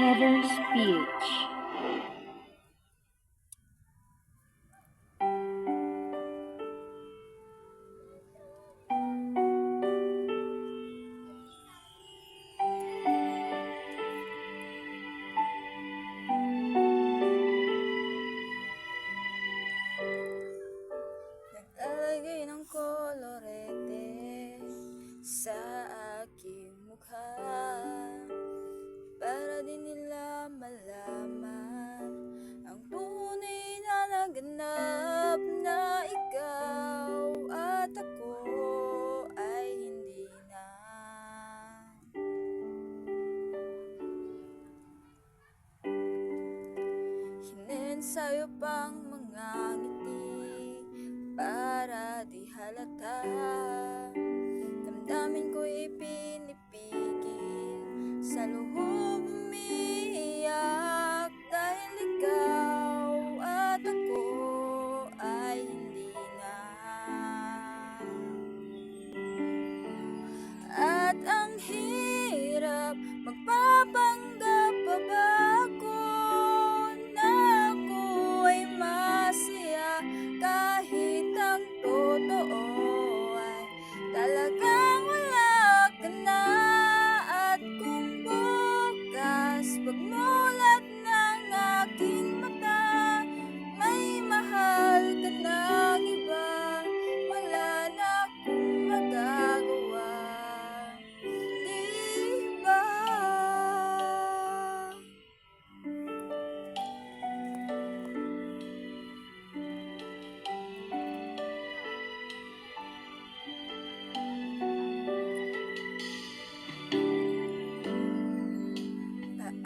Heather's PH. Naglalagay ng kolorete sa aking mukha para di nila malaman ang tunay na naganap, na ikaw at ako ay hindi na. Hinensayo pang mga ngiti para di halata, damdamin ko'y pinipigil, sa loob umiiyak dahil ikaw at ako ay hindi na. At ang hirap magpapanggap pa ba ako na ako ay masaya kahit ang totoo ay talagang wala ka na. At kung bukas pagmulat ng aking mata may mahal ka ng iba, wala na akong magagawa, di ba?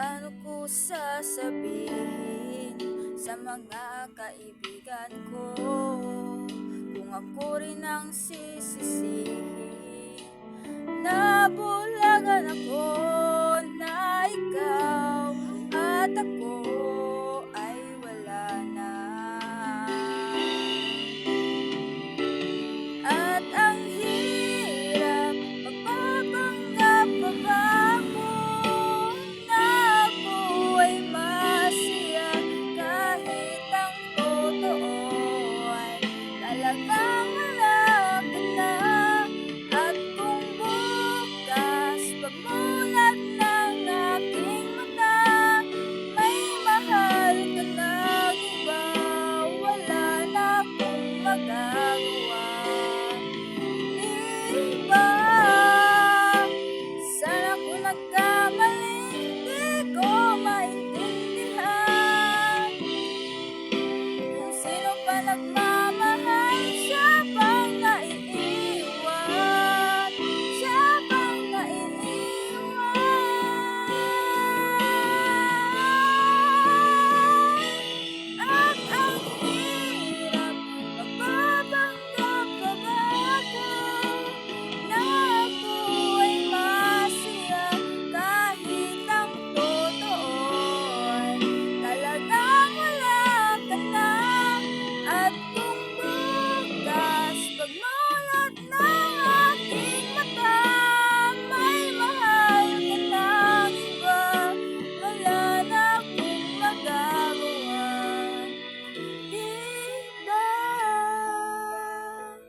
Paano ko sasabihin sa mga kaibigan ko kung ako rin ang sisisihin? Nabulagan ako